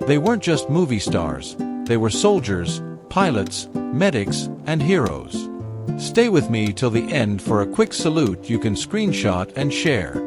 They weren't just movie stars, they were soldiers, pilots, medics, and heroes. Stay with me till the end for a quick salute you can screenshot and share.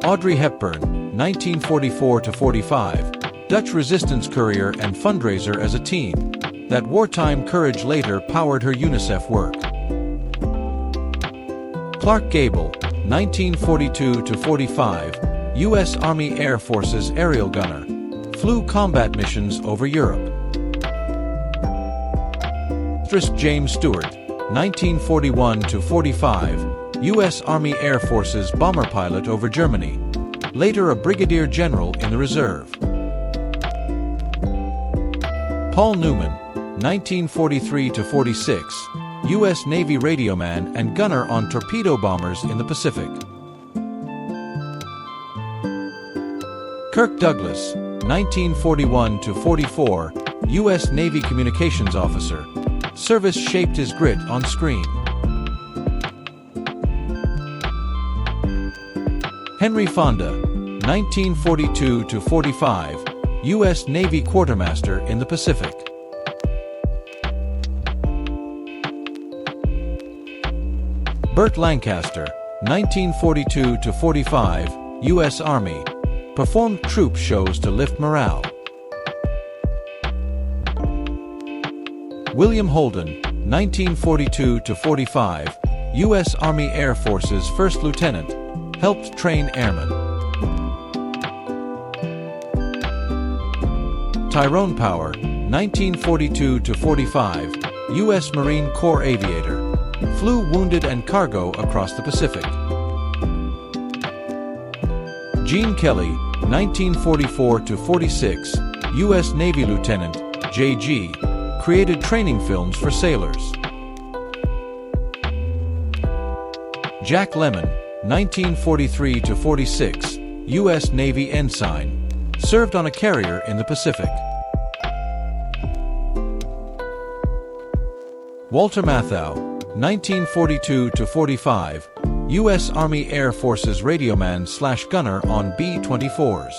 Audrey Hepburn, 1944–45, Dutch resistance courier and fundraiser as a teen. That wartime courage later powered her UNICEF work. Clark Gable, 1942–45, U.S. Army Air Forces aerial gunner. Flew combat missions over Europe. James Stewart, 1941–45, U.S. Army Air Forces bomber pilot over Germany. Later a brigadier general in the reserve. Paul Newman, 1943–46, U.S. Navy radioman and gunner on torpedo bombers in the Pacific. Kirk Douglas, 1941–44, U.S. Navy communications officer. Service shaped his grit on screen. Henry Fonda, 1942–45, U.S. Navy quartermaster in the Pacific. Burt Lancaster, 1942–45, U.S. Army. Performed troop shows to lift morale. William Holden, 1942–45, U.S. Army Air Forces First Lieutenant. Helped train airmen. Tyrone Power, 1942–45, U.S. Marine Corps aviator. Flew wounded and cargo across the Pacific. Gene Kelly, 1944–46, U.S. Navy Lieutenant, J.G., created training films for sailors. Jack Lemmon, 1943–46, U.S. Navy ensign. Served on a carrier in the Pacific. Walter Matthau, 1942–45, U.S. Army Air Forces radioman/gunner on B-24s.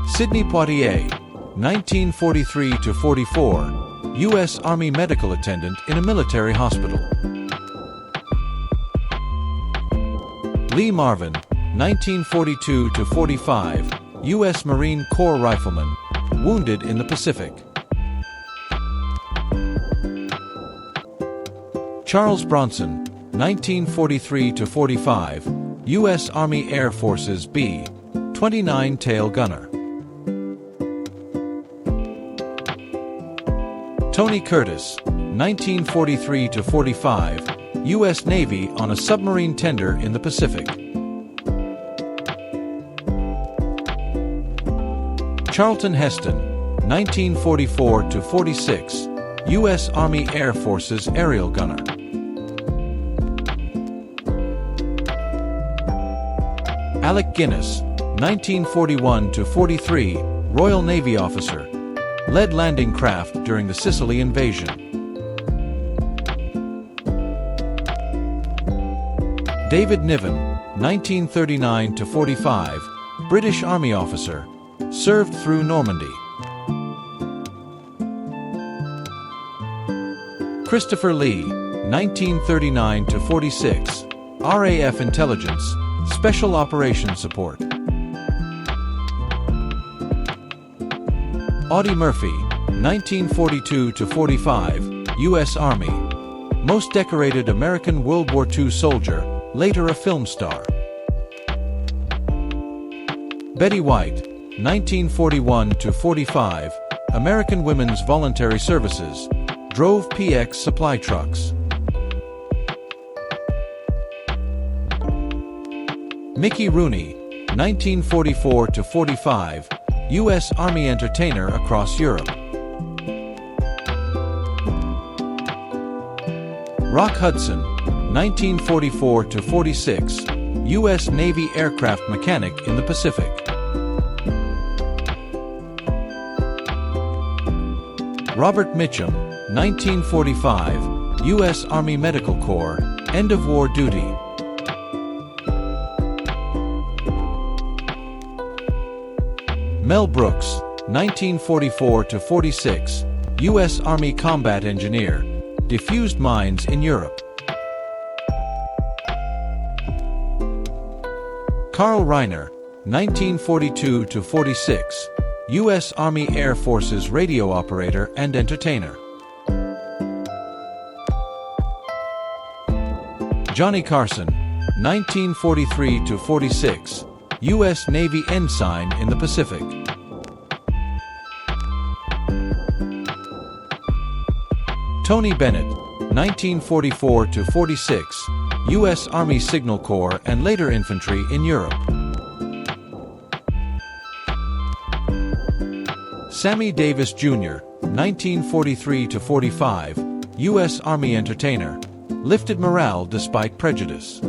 Sidney Poitier, 1943–44, U.S. Army medical attendant in a military hospital. Lee Marvin, 1942–45, U.S. Marine Corps rifleman. Wounded in the Pacific. Charles Bronson, 1943–45, U.S. Army Air Forces B-29 tail gunner. Tony Curtis, 1943–45, U.S. Navy on a submarine tender in the Pacific. Charlton Heston, 1944–46, U.S. Army Air Forces aerial gunner. Alec Guinness, 1941–43, Royal Navy officer. Led landing craft during the Sicily invasion. David Niven, 1939–45, British Army officer. Served through Normandy. Christopher Lee, 1939–46, RAF Intelligence, Special Operations Support. Audie Murphy, 1942–45, U.S. Army. Most decorated American World War II soldier, later a film star. Betty White, 1941–45, American Women's Voluntary Services. Drove PX supply trucks. Mickey Rooney, 1944–45, U.S. Army entertainer across Europe. Rock Hudson, 1944–46, U.S. Navy aircraft mechanic in the Pacific. Robert Mitchum, 1945, U.S. Army Medical Corps, end-of-war duty. Mel Brooks, 1944-46, U.S. Army combat engineer, defused mines in Europe. Carl Reiner, 1942-46, U.S. Army Air Forces radio operator and entertainer. Johnny Carson, 1943-46, U.S. Navy ensign in the Pacific. Tony Bennett, 1944-46, U.S. Army Signal Corps and later infantry in Europe. Sammy Davis Jr., 1943-45, U.S. Army entertainer, lifted morale despite prejudice.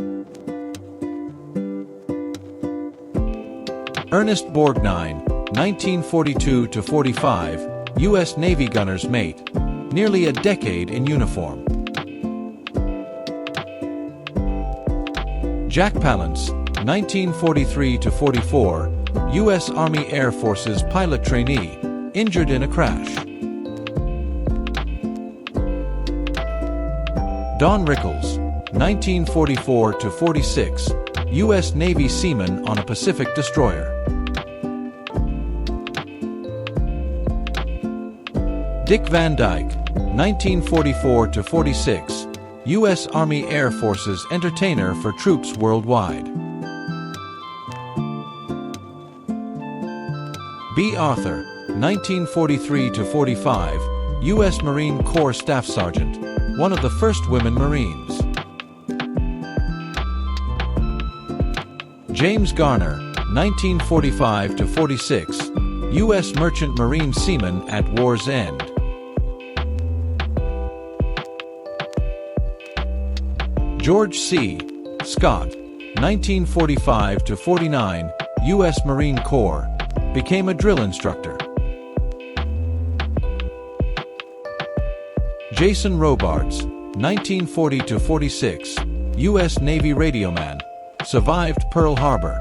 Ernest Borgnine, 1942-45, U.S. Navy gunner's mate, nearly a decade in uniform. Jack Palance, 1943-44, U.S. Army Air Forces pilot trainee, injured in a crash. Don Rickles, 1944-46, U.S. Navy seaman on a Pacific destroyer. Dick Van Dyke, 1944-46, U.S. Army Air Forces entertainer for troops worldwide. B. Arthur, 1943-45, U.S. Marine Corps Staff Sergeant, one of the first women Marines. James Garner, 1945-46, U.S. Merchant Marine seaman at war's end. George C. Scott, 1945-49, U.S. Marine Corps, became a drill instructor. Jason Robards, 1940-46, U.S. Navy radioman, survived Pearl Harbor.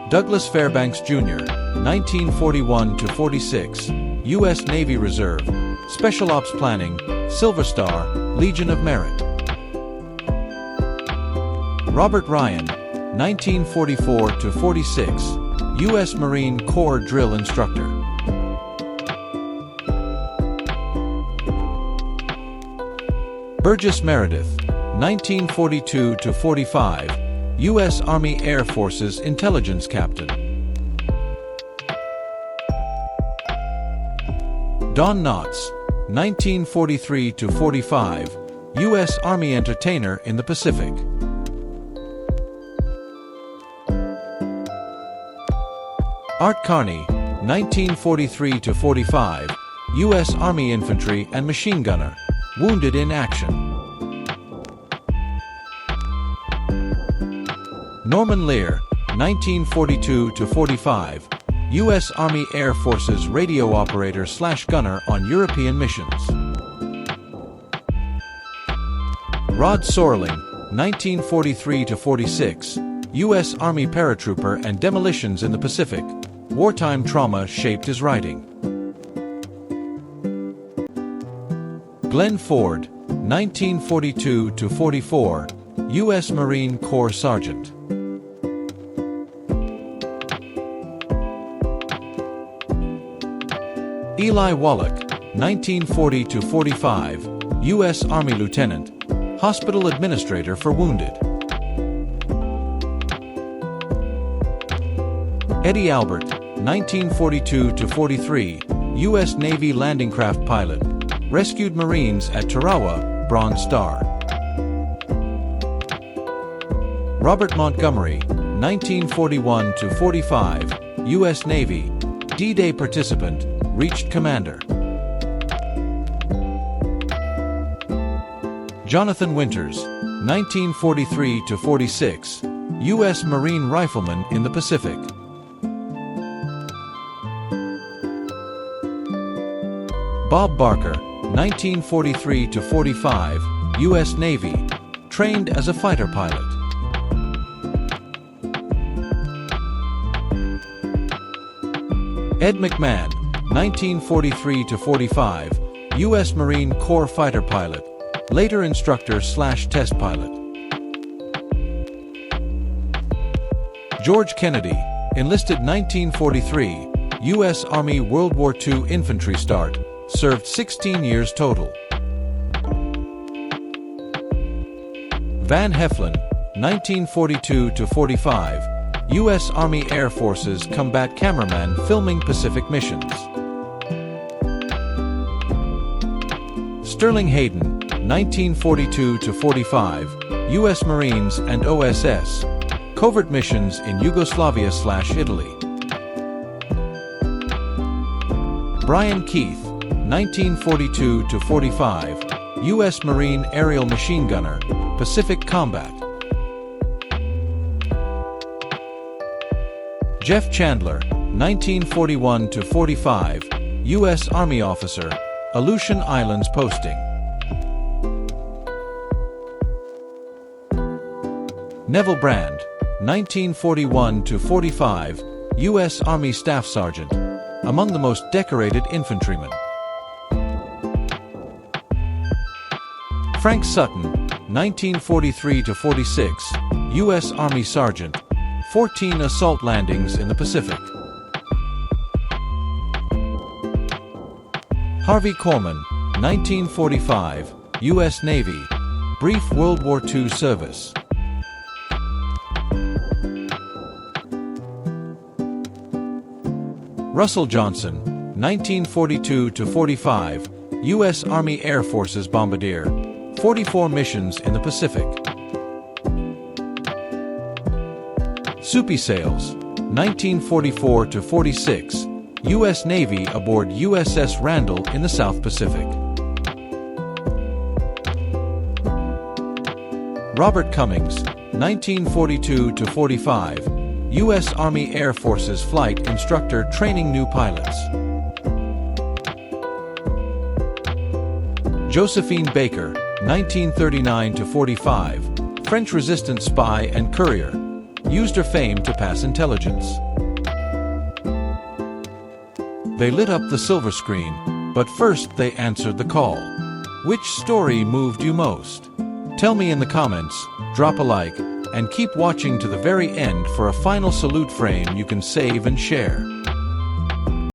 Douglas Fairbanks Jr., 1941-46, U.S. Navy Reserve, Special Ops Planning, Silver Star, Legion of Merit. Robert Ryan, 1944-46, U.S. Marine Corps drill instructor. Burgess Meredith, 1942-45, U.S. Army Air Forces intelligence captain. Don Knotts, 1943-45, U.S. Army entertainer in the Pacific. Art Carney, 1943-45, U.S. Army infantry and machine gunner, wounded in action. Norman Lear, 1942-45, U.S. Army Air Forces radio operator/gunner on European missions. Rod Sorling, 1943-46, U.S. Army paratrooper and demolitions in the Pacific. Wartime trauma shaped his writing. Glenn Ford, 1942-44, U.S. Marine Corps Sergeant. Eli Wallach, 1940-45, U.S. Army Lieutenant, Hospital Administrator for Wounded. Eddie Albert, 1942-43, U.S. Navy landing craft pilot, rescued Marines at Tarawa, Bronze Star. Robert Montgomery, 1941-45, U.S. Navy, D-Day participant, reached commander. Jonathan Winters, 1943-46, U.S. Marine rifleman in the Pacific. Bob Barker, 1943-45, U.S. Navy, trained as a fighter pilot. Ed McMahon, 1943–45, U.S. Marine Corps fighter pilot, later instructor/test pilot. George Kennedy, enlisted 1943, U.S. Army World War II infantry start, served 16 years total. Van Heflin, 1942–45, U.S. Army Air Forces combat cameraman filming Pacific missions. Sterling Hayden, 1942–45, U.S. Marines and OSS, covert missions in Yugoslavia/Italy. Brian Keith, 1942–45, U.S. Marine aerial machine gunner, Pacific combat. Jeff Chandler, 1941–45, U.S. Army officer, Aleutian Islands posting. Neville Brand, 1941–45, U.S. Army Staff Sergeant, among the most decorated infantrymen. Frank Sutton, 1943–46, U.S. Army Sergeant, 14 assault landings in the Pacific. Harvey Korman, 1945, U.S. Navy, brief World War II service. Russell Johnson, 1942–45, U.S. Army Air Forces bombardier, 44 missions in the Pacific. Soupy Sales, 1944–46, U.S. Navy aboard USS Randall in the South Pacific. Robert Cummings, 1942–45, U.S. Army Air Forces flight instructor training new pilots. Josephine Baker, 1939–45, French resistance spy and courier, used her fame to pass intelligence. They lit up the silver screen, but first they answered the call. Which story moved you most? Tell me in the comments, drop a like, and keep watching to the very end for a final salute frame you can save and share.